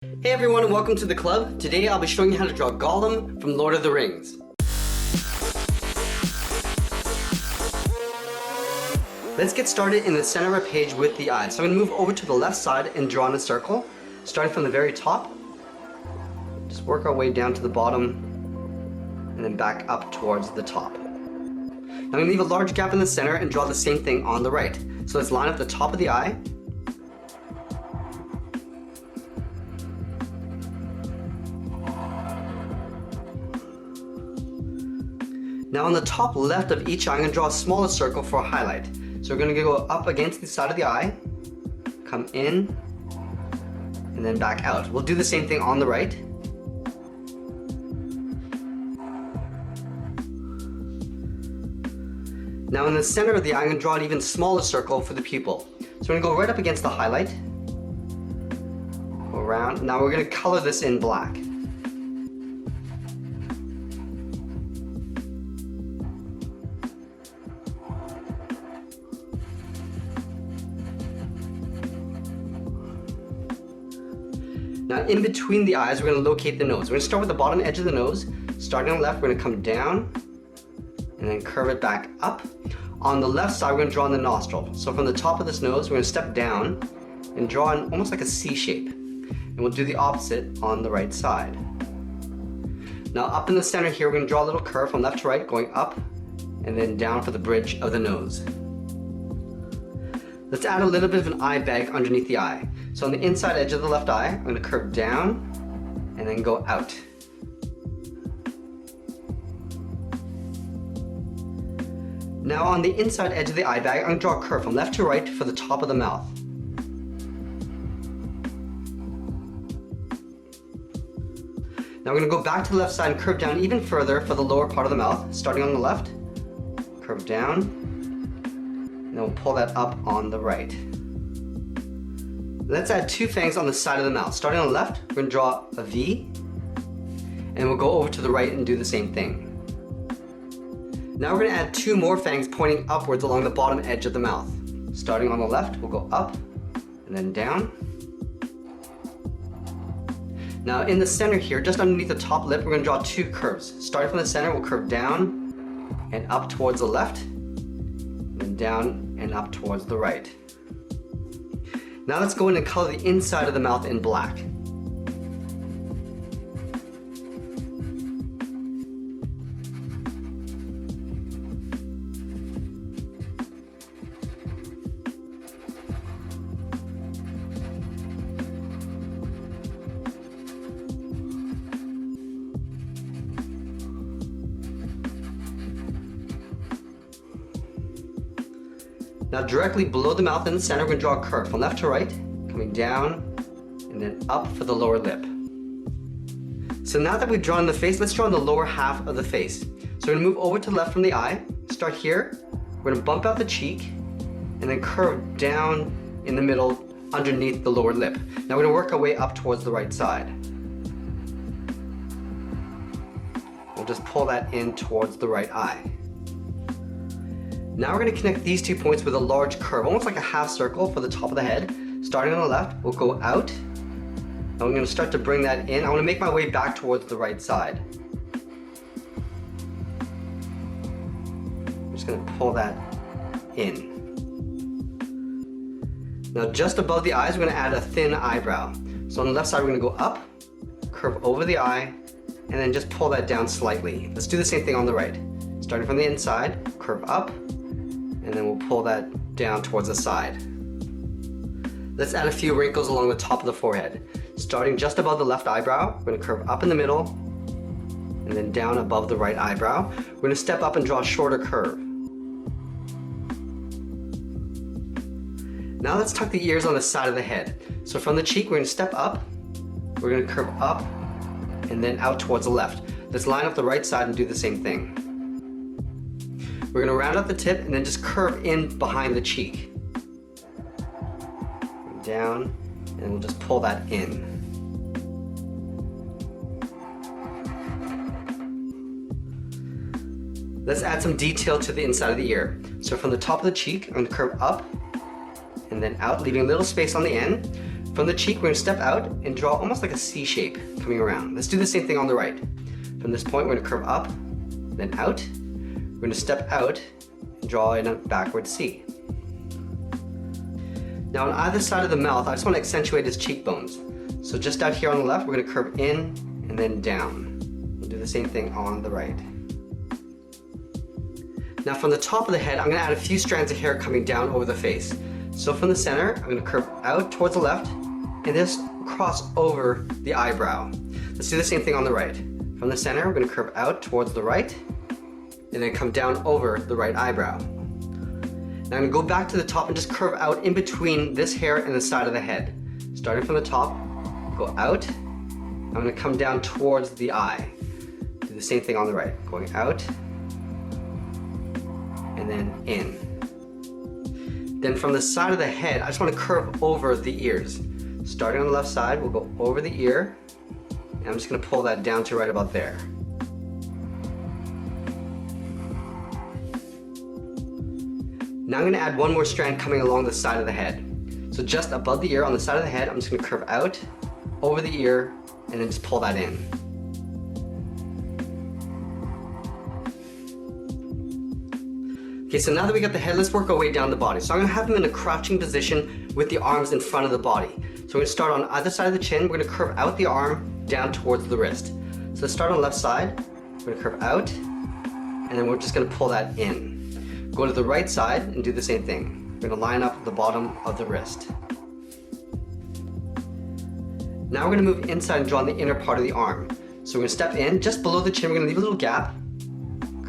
Hey everyone and welcome to the club. Today I'll be showing you how to draw Gollum from Lord of the Rings. Let's get started in the center of our page with the eyes. So I'm going to move over to the left side and draw in a circle, starting from the very top. Just work our way down to the bottom and then back up towards the top. I'm going to leave a large gap in the center and draw the same thing on the right. So let's line up the top of the eye. Now on the top left of each eye, I'm going to draw a smaller circle for a highlight. So we're going to go up against the side of the eye, come in, and then back out. We'll do the same thing on the right. Now in the center of the eye, I'm going to draw an even smaller circle for the pupil. So we're going to go right up against the highlight, go around. Now we're going to color this in black. Now in between the eyes, we're going to locate the nose. We're going to start with the bottom edge of the nose. Starting on the left, we're going to come down and then curve it back up. On the left side, we're going to draw in the nostril. So from the top of this nose, we're going to step down and draw in almost like a C shape. And we'll do the opposite on the right side. Now up in the center here, we're going to draw a little curve from left to right, going up and then down for the bridge of the nose. Let's add a little bit of an eye bag underneath the eye. So on the inside edge of the left eye, I'm going to curve down and then go out. Now on the inside edge of the eye bag, I'm going to draw a curve from left to right for the top of the mouth. Now we're going to go back to the left side and curve down even further for the lower part of the mouth. Starting on the left, curve down, and then we'll pull that up on the right. Let's add two fangs on the side of the mouth. Starting on the left, we're going to draw a V, and we'll go over to the right and do the same thing. Now we're going to add two more fangs pointing upwards along the bottom edge of the mouth. Starting on the left, we'll go up and then down. Now in the center here, just underneath the top lip, we're going to draw two curves. Starting from the center, we'll curve down and up towards the left, and down and up towards the right. Now let's go in and color the inside of the mouth in black. Now directly below the mouth in the center, we're going to draw a curve from left to right, coming down and then up for the lower lip. So now that we've drawn the face, let's draw in the lower half of the face. So we're going to move over to the left from the eye, start here, we're going to bump out the cheek, and then curve down in the middle underneath the lower lip. Now we're going to work our way up towards the right side. We'll just pull that in towards the right eye. Now we're going to connect these 2 points with a large curve, almost like a half circle for the top of the head. Starting on the left, we'll go out. And I'm going to start to bring that in. I want to make my way back towards the right side. I'm just going to pull that in. Now just above the eyes, we're going to add a thin eyebrow. So on the left side, we're going to go up, curve over the eye, and then just pull that down slightly. Let's do the same thing on the right. Starting from the inside, curve up, and then we'll pull that down towards the side. Let's add a few wrinkles along the top of the forehead. Starting just above the left eyebrow, we're going to curve up in the middle, and then down above the right eyebrow. We're going to step up and draw a shorter curve. Now let's tuck the ears on the side of the head. So from the cheek, we're going to step up, we're going to curve up, and then out towards the left. Let's line up the right side and do the same thing. We're going to round up the tip and then just curve in behind the cheek. Down, and we'll just pull that in. Let's add some detail to the inside of the ear. So from the top of the cheek, I'm going to curve up and then out, leaving a little space on the end. From the cheek, we're going to step out and draw almost like a C shape coming around. Let's do the same thing on the right. From this point, we're going to curve up, then out. We're going to step out and draw in a backward C. Now on either side of the mouth, I just want to accentuate his cheekbones. So just out here on the left, we're going to curve in and then down. We'll do the same thing on the right. Now from the top of the head, I'm going to add a few strands of hair coming down over the face. So from the center, I'm going to curve out towards the left and just cross over the eyebrow. Let's do the same thing on the right. From the center, we're going to curve out towards the right and then come down over the right eyebrow. Now I'm going to go back to the top and just curve out in between this hair and the side of the head. Starting from the top, go out. I'm going to come down towards the eye. Do the same thing on the right. Going out and then in. Then from the side of the head, I just want to curve over the ears. Starting on the left side, we'll go over the ear. And I'm just going to pull that down to right about there. Now I'm going to add one more strand coming along the side of the head. So just above the ear on the side of the head, I'm just going to curve out, over the ear, and then just pull that in. Okay, so now that we got the head, let's work our way down the body. So I'm going to have him in a crouching position with the arms in front of the body. So we're going to start on either side of the chin. We're going to curve out the arm down towards the wrist. So let's start on the left side. We're going to curve out, and then we're just going to pull that in. Go to the right side and do the same thing. We're going to line up the bottom of the wrist. Now we're going to move inside and draw on the inner part of the arm. So we're going to step in just below the chin. We're going to leave a little gap.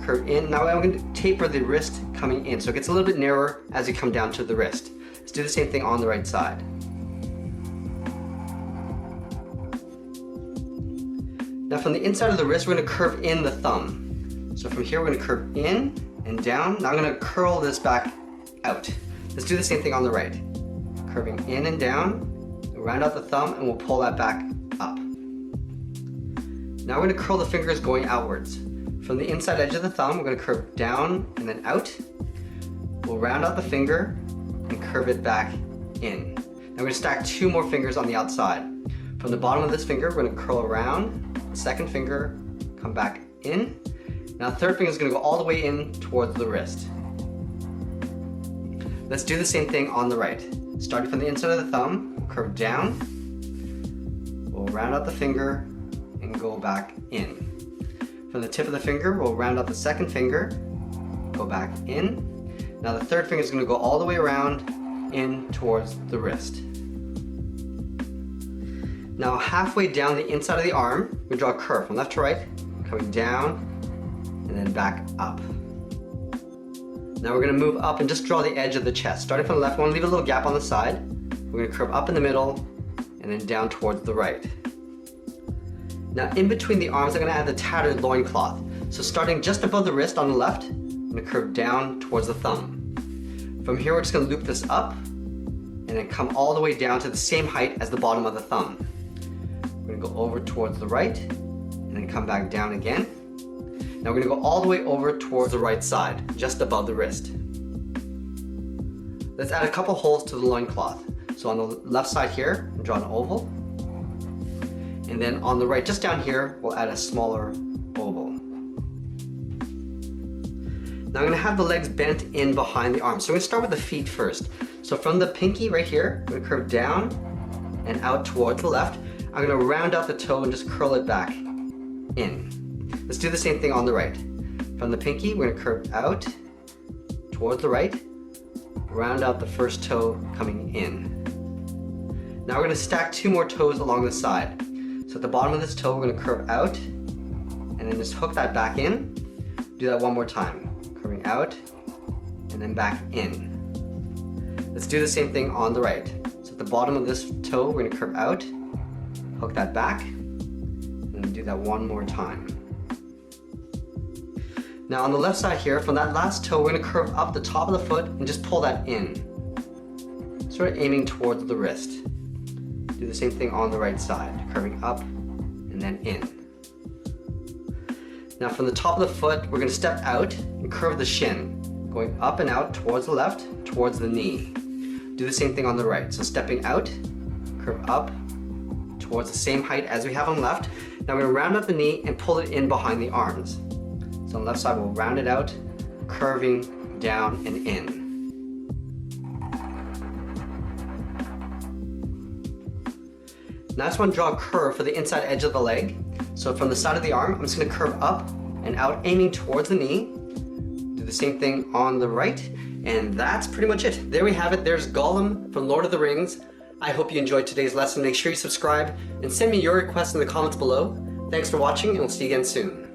Curve in. Now I'm going to taper the wrist coming in, so it gets a little bit narrower as you come down to the wrist. Let's do the same thing on the right side. Now from the inside of the wrist, we're going to curve in the thumb. So from here, we're going to curve in and down. Now I'm going to curl this back out. Let's do the same thing on the right. Curving in and down, we'll round out the thumb, and we'll pull that back up. Now we're going to curl the fingers going outwards. From the inside edge of the thumb, we're going to curve down and then out. We'll round out the finger and curve it back in. Now we're going to stack two more fingers on the outside. From the bottom of this finger, we're going to curl around, the second finger, come back in. Now the third finger is going to go all the way in towards the wrist. Let's do the same thing on the right. Starting from the inside of the thumb, we'll curve down. We'll round out the finger and go back in. From the tip of the finger, we'll round out the second finger, go back in. Now the third finger is going to go all the way around in towards the wrist. Now halfway down the inside of the arm, we draw a curve from left to right, coming down and then back up. Now we're going to move up and just draw the edge of the chest. Starting from the left, we want to leave a little gap on the side. We're going to curve up in the middle and then down towards the right. Now in between the arms, I'm going to add the tattered loincloth. So starting just above the wrist on the left, I'm going to curve down towards the thumb. From here, we're just going to loop this up and then come all the way down to the same height as the bottom of the thumb. We're going to go over towards the right and then come back down again. Now we're going to go all the way over towards the right side, just above the wrist. Let's add a couple holes to the loincloth. So on the left side here, we'll draw an oval. And then on the right, just down here, we'll add a smaller oval. Now I'm going to have the legs bent in behind the arms. So we're going to start with the feet first. So from the pinky right here, I'm going to curve down and out towards the left. I'm going to round out the toe and just curl it back in. Let's do the same thing on the right. From the pinky, we're going to curve out towards the right, round out the first toe coming in. Now we're going to stack two more toes along the side. So at the bottom of this toe, we're going to curve out and then just hook that back in. Do that one more time. Curving out and then back in. Let's do the same thing on the right. So at the bottom of this toe, we're going to curve out, hook that back, and then do that one more time. Now on the left side here, from that last toe, we're going to curve up the top of the foot and just pull that in. Sort of aiming towards the wrist. Do the same thing on the right side, curving up and then in. Now from the top of the foot, we're going to step out and curve the shin, going up and out towards the left, towards the knee. Do the same thing on the right. So stepping out, curve up towards the same height as we have on left. Now we're gonna round out the knee and pull it in behind the arms. So on the left side, we'll round it out, curving down and in. Now I just want to draw a curve for the inside edge of the leg. So from the side of the arm, I'm just going to curve up and out, aiming towards the knee. Do the same thing on the right, and that's pretty much it. There we have it. There's Gollum from Lord of the Rings. I hope you enjoyed today's lesson. Make sure you subscribe and send me your requests in the comments below. Thanks for watching, and we'll see you again soon.